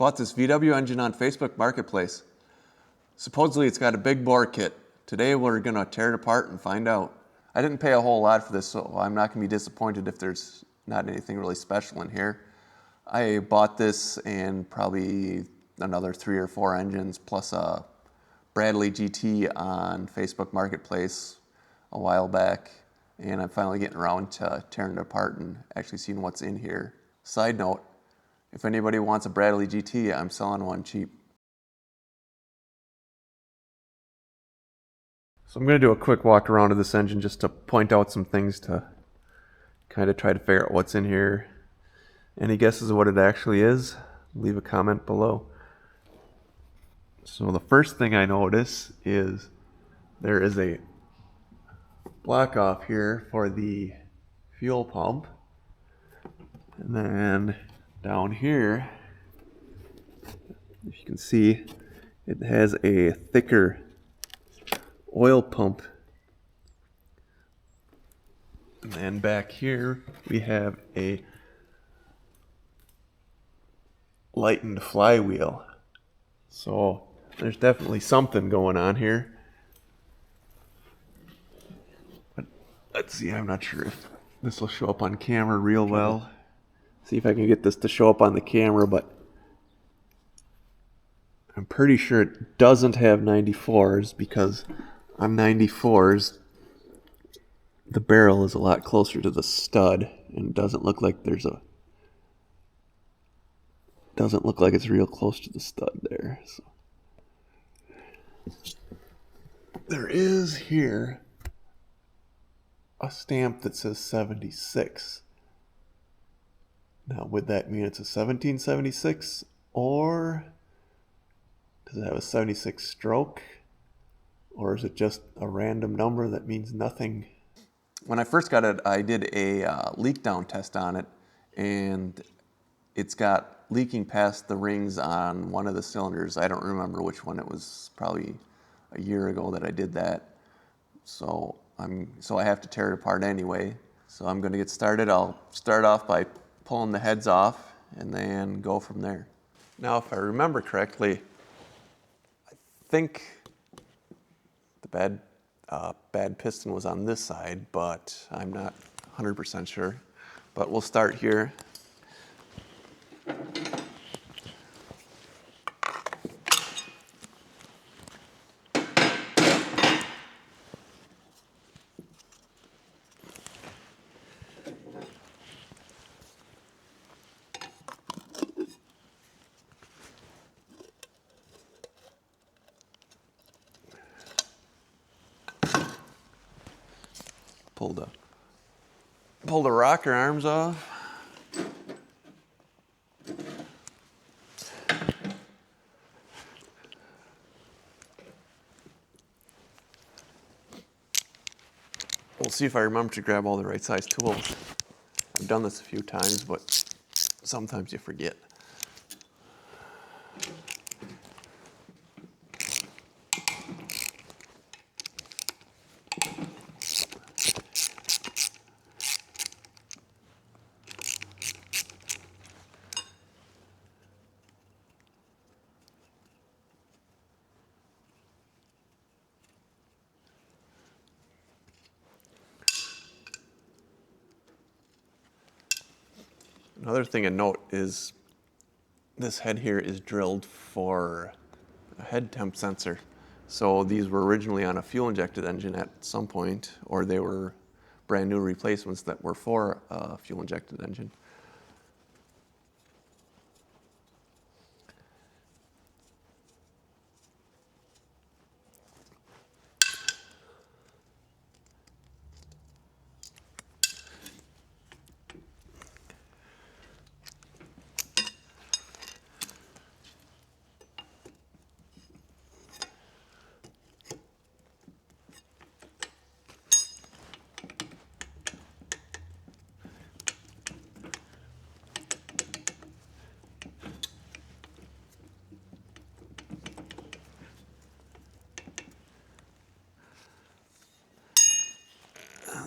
Bought this VW engine on Facebook Marketplace. Supposedly it's got a big bore kit. Today we're going to tear it apart and find out. I didn't pay a whole lot for this, so I'm not going to be disappointed if there's not anything really special in here. I bought this and probably another 3 or 4 engines plus a Bradley GT on Facebook Marketplace a while back, and I'm finally getting around to tearing it apart and actually seeing what's in here. Side note, if anybody wants a Bradley GT, I'm selling one cheap. So I'm going to do a quick walk around of this engine just to point out some things to kind of try to figure out what's in here. Any guesses of what it actually is? Leave a comment below. So the first thing I notice is there is a block off here for the fuel pump. And then down here, if you can see, it has a thicker oil pump. And then back here we have a lightened flywheel. So there's definitely something going on here. But let's see, I'm not sure if this will show up on camera real well. See if I can get this to show up on the camera, but I'm pretty sure it doesn't have 94s because on 94s the barrel is a lot closer to the stud and it doesn't look like it's real close to the stud there. So there is here a stamp that says 76. Now, would that mean it's a 1776, or does it have a 76 stroke, or is it just a random number that means nothing? When I first got it, I did a Leakdown test on it, and it's got leaking past the rings on one of the cylinders. I don't remember which one. It was probably a year ago that I did that. So I have to tear it apart anyway. So I'm going to get started. I'll start off by pulling the heads off and then go from there. Now, if I remember correctly, I think the bad piston was on this side, but I'm not 100% sure. But we'll start here. Pull the rocker arms off. We'll see if I remember to grab all the right size tools. I've done this a few times, but sometimes you forget. Another thing to note is this head here is drilled for a head temp sensor. So these were originally on a fuel-injected engine at some point, or they were brand new replacements that were for a fuel-injected engine.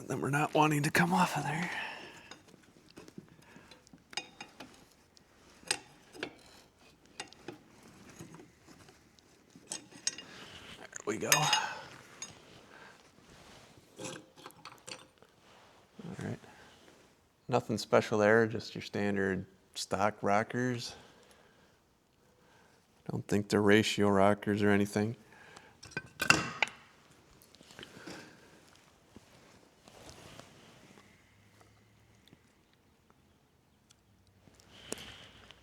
That we're not wanting to come off of there. we go. All right. Nothing special there, just your standard stock rockers. Don't think they're ratio rockers or anything.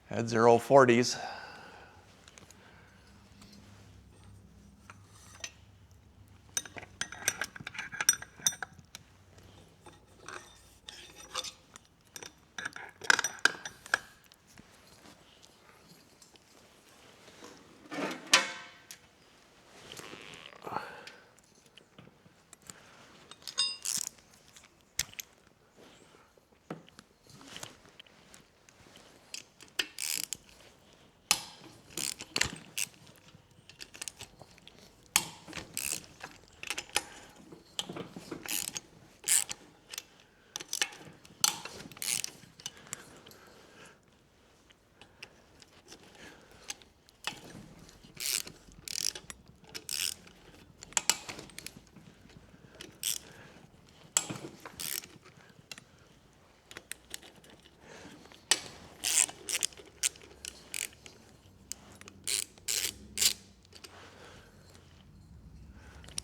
Heads are 040s.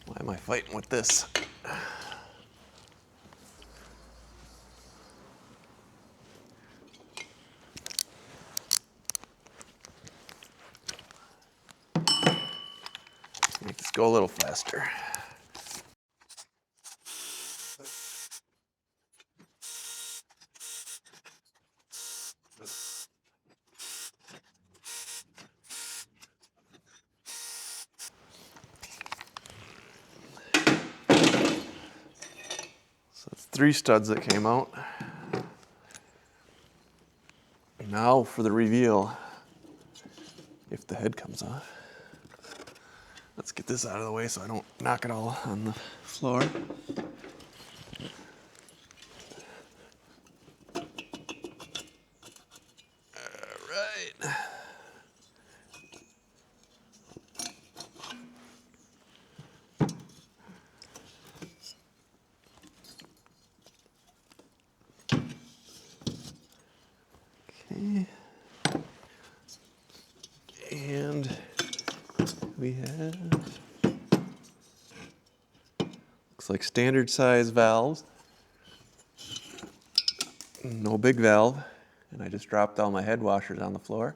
Why am I fighting with this? Make this go a little faster. So it's 3 studs that came out. Now for the reveal, if the head comes off. Let's get this out of the way so I don't knock it all on the floor. All right. Okay. And we have, looks like standard size valves. No big valve. And I just dropped all my head washers on the floor.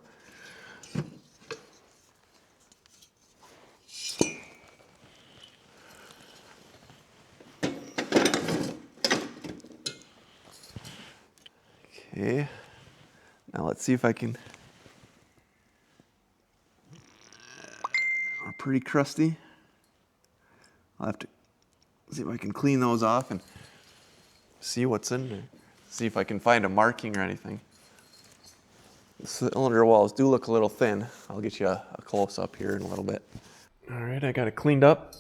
Okay. Now let's see if I can. Are pretty crusty. I'll have to see if I can clean those off and see what's in there. See if I can find a marking or anything. The cylinder walls do look a little thin. I'll get you a close-up here in a little bit. All right, I got it cleaned up.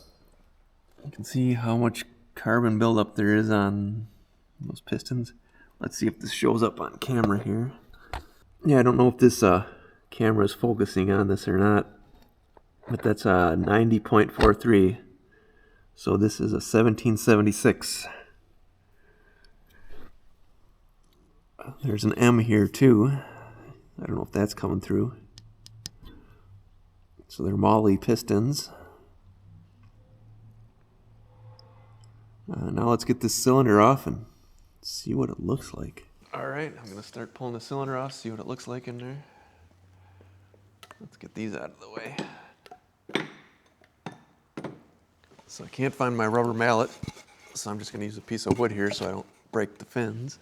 You can see how much carbon buildup there is on those pistons. Let's see if this shows up on camera here. Yeah, I don't know if this camera is focusing on this or not, but that's 90.43. So this is a 1776. There's an M here too. I don't know if that's coming through. So they're Mahle pistons. Now let's get this cylinder off and see what it looks like. All right, I'm gonna start pulling the cylinder off, see what it looks like in there. Let's get these out of the way. So I can't find my rubber mallet, so I'm just gonna use a piece of wood here so I don't break the fins.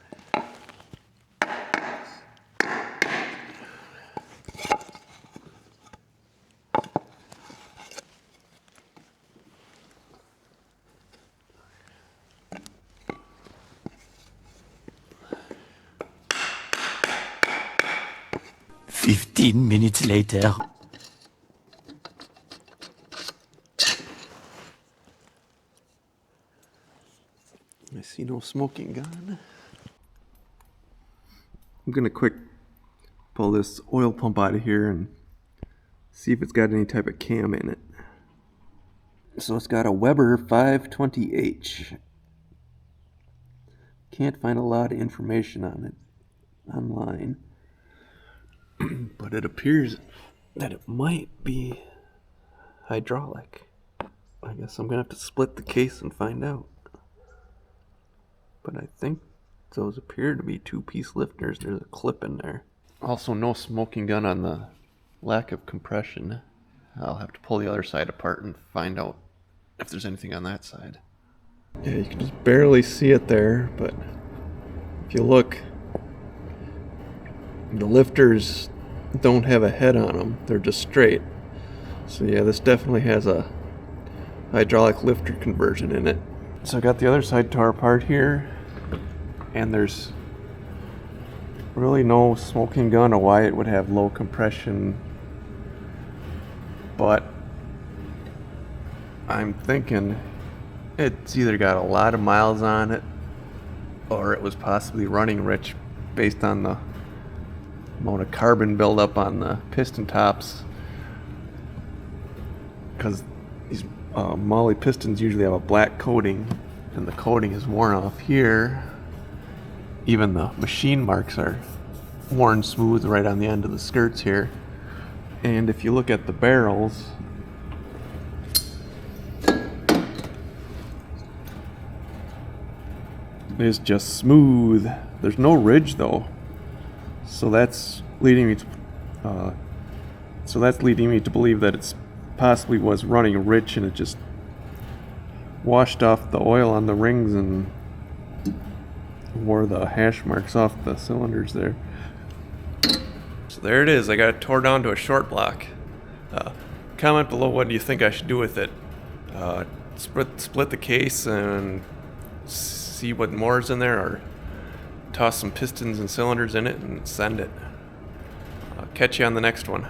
Minutes later. I see no smoking gun. I'm gonna quick pull this oil pump out of here and see if it's got any type of cam in it. So it's got a Weber 520H. Can't find a lot of information on it online, but it appears that it might be hydraulic. I guess I'm gonna have to split the case and find out. But I think those appear to be two-piece lifters. There's a clip in there. Also, no smoking gun on the lack of compression. I'll have to pull the other side apart and find out if there's anything on that side. Yeah, you can just barely see it there, but if you look, the lifters don't have a head on them. They're just straight. So yeah, this definitely has a hydraulic lifter conversion in it. So I got the other side tore apart here, and there's really no smoking gun or why it would have low compression, but I'm thinking it's either got a lot of miles on it or it was possibly running rich based on the amount of carbon buildup on the piston tops, because these Mahle pistons usually have a black coating and the coating is worn off here. Even the machine marks are worn smooth right on the end of the skirts here. And if you look at the barrels, it's just smooth. There's no ridge though, so that's leading me to believe that it's possibly was running rich and it just washed off the oil on the rings and wore the hash marks off the cylinders there. So there it is. I got it tore down to a short block. Comment below what do you think I should do with it. Split the case and see what more is in there, or toss some pistons and cylinders in it and send it. Catch you on the next one.